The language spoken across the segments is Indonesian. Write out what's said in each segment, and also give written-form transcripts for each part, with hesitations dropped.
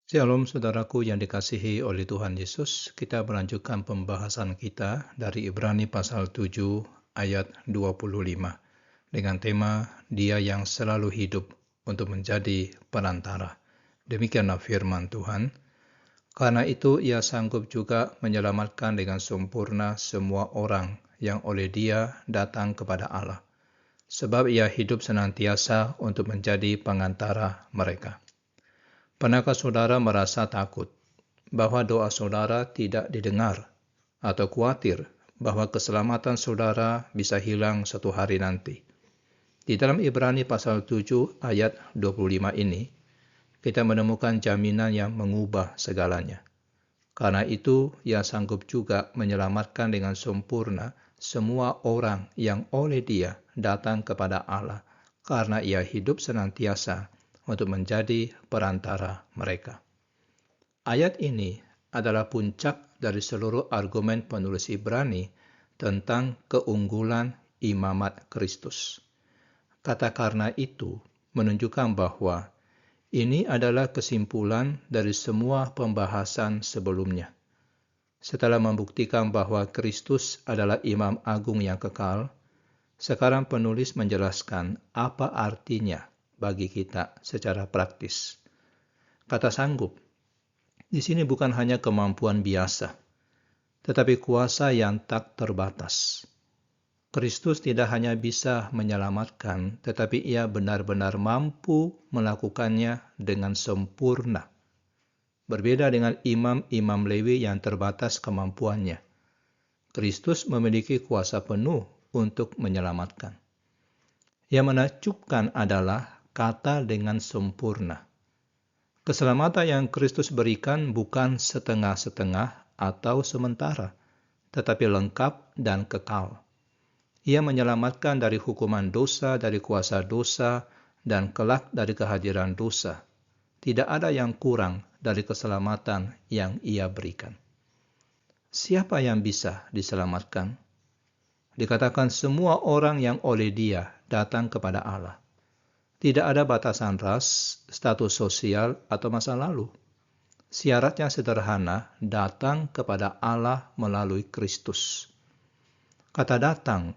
Shalom saudaraku yang dikasihi oleh Tuhan Yesus, kita melanjutkan pembahasan kita dari Ibrani pasal 7 ayat 25 dengan tema Dia yang selalu hidup untuk menjadi perantara. Demikianlah firman Tuhan. Karena itu ia sanggup juga menyelamatkan dengan sempurna semua orang yang oleh Dia datang kepada Allah, sebab ia hidup senantiasa untuk menjadi pengantara mereka. Pernahkah saudara merasa takut bahwa doa saudara tidak didengar atau khawatir bahwa keselamatan saudara bisa hilang suatu hari nanti? Di dalam Ibrani pasal 7 ayat 25 ini, kita menemukan jaminan yang mengubah segalanya. Karena itu, ia sanggup juga menyelamatkan dengan sempurna semua orang yang oleh Dia datang kepada Allah, karena ia hidup senantiasa untuk menjadi perantara mereka. Ayat ini adalah puncak dari seluruh argumen penulis Ibrani tentang keunggulan imamat Kristus. Kata karena itu menunjukkan bahwa ini adalah kesimpulan dari semua pembahasan sebelumnya. Setelah membuktikan bahwa Kristus adalah imam agung yang kekal, sekarang penulis menjelaskan apa artinya bagi kita secara praktis. Kata sanggup di sini bukan hanya kemampuan biasa, tetapi kuasa yang tak terbatas. Kristus tidak hanya bisa menyelamatkan, tetapi ia benar-benar mampu melakukannya dengan sempurna. Berbeda dengan imam-imam Lewi yang terbatas kemampuannya, Kristus memiliki kuasa penuh untuk menyelamatkan. Yang menakjubkan adalah kata dengan sempurna. Keselamatan yang Kristus berikan bukan setengah-setengah atau sementara, tetapi lengkap dan kekal. Ia menyelamatkan dari hukuman dosa, dari kuasa dosa, dan kelak dari kehadiran dosa. Tidak ada yang kurang dari keselamatan yang Ia berikan. Siapa yang bisa diselamatkan? Dikatakan semua orang yang oleh Dia datang kepada Allah. Tidak ada batasan ras, status sosial, atau masa lalu. Syaratnya sederhana, datang kepada Allah melalui Kristus. Kata datang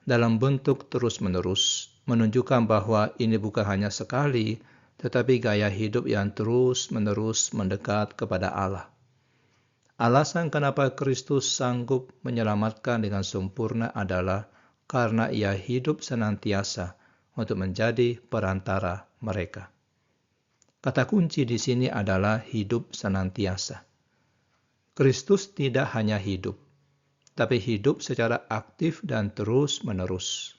dalam bentuk terus-menerus menunjukkan bahwa ini bukan hanya sekali, tetapi gaya hidup yang terus-menerus mendekat kepada Allah. Alasan kenapa Kristus sanggup menyelamatkan dengan sempurna adalah karena Ia hidup senantiasa untuk menjadi perantara mereka. Kata kunci di sini adalah hidup senantiasa. Kristus tidak hanya hidup, tapi hidup secara aktif dan terus-menerus.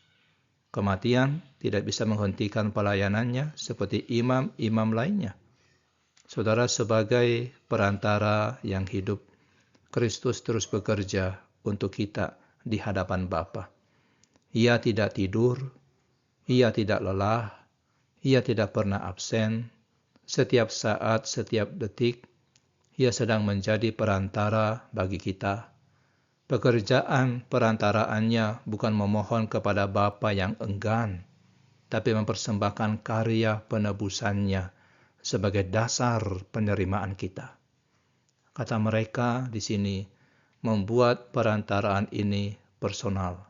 Kematian tidak bisa menghentikan pelayanannya seperti imam-imam lainnya. Saudara, sebagai perantara yang hidup, Kristus terus bekerja untuk kita di hadapan Bapa. Ia tidak tidur, Ia tidak lelah, Ia tidak pernah absen. Setiap saat, setiap detik, Ia sedang menjadi perantara bagi kita. Pekerjaan perantaraannya bukan memohon kepada Bapa yang enggan, tapi mempersembahkan karya penebusannya sebagai dasar penerimaan kita. Kata mereka di sini membuat perantaraan ini personal.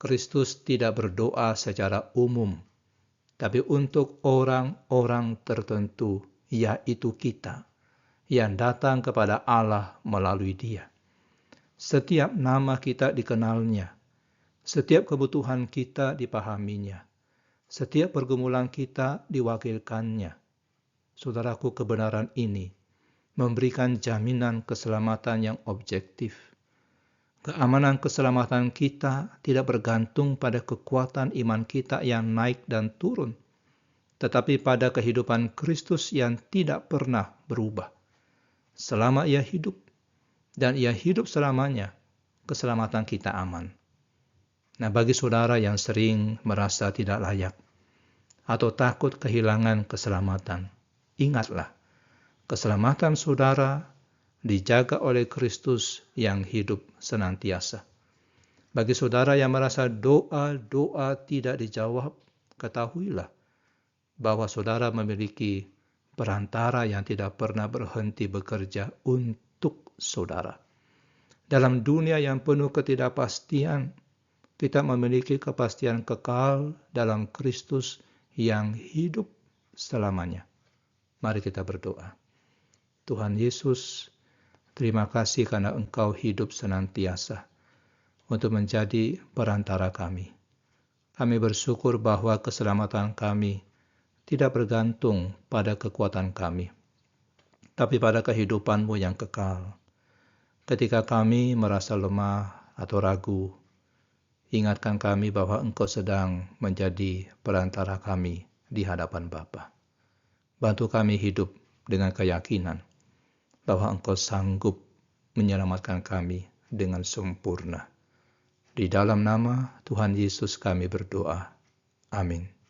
Kristus tidak berdoa secara umum, tapi untuk orang-orang tertentu, yaitu kita, yang datang kepada Allah melalui Dia. Setiap nama kita dikenalnya, setiap kebutuhan kita dipahaminya, setiap pergumulan kita diwakilkannya. Saudaraku, kebenaran ini memberikan jaminan keselamatan yang objektif. Keamanan keselamatan kita tidak bergantung pada kekuatan iman kita yang naik dan turun, tetapi pada kehidupan Kristus yang tidak pernah berubah. Selama Ia hidup, dan Ia hidup selamanya, keselamatan kita aman. Nah, bagi saudara yang sering merasa tidak layak atau takut kehilangan keselamatan, ingatlah, keselamatan saudara dijaga oleh Kristus yang hidup senantiasa. Bagi saudara yang merasa doa-doa tidak dijawab, ketahuilah bahwa saudara memiliki perantara yang tidak pernah berhenti bekerja untuk saudara. Dalam dunia yang penuh ketidakpastian, kita memiliki kepastian kekal dalam Kristus yang hidup selamanya. Mari kita berdoa. Tuhan Yesus, terima kasih karena Engkau hidup senantiasa untuk menjadi perantara kami. Kami bersyukur bahwa keselamatan kami tidak bergantung pada kekuatan kami, tapi pada kehidupan-Mu yang kekal. Ketika kami merasa lemah atau ragu, ingatkan kami bahwa Engkau sedang menjadi perantara kami di hadapan Bapa. Bantu kami hidup dengan keyakinan bahwa Engkau sanggup menyelamatkan kami dengan sempurna. Di dalam nama Tuhan Yesus kami berdoa. Amin.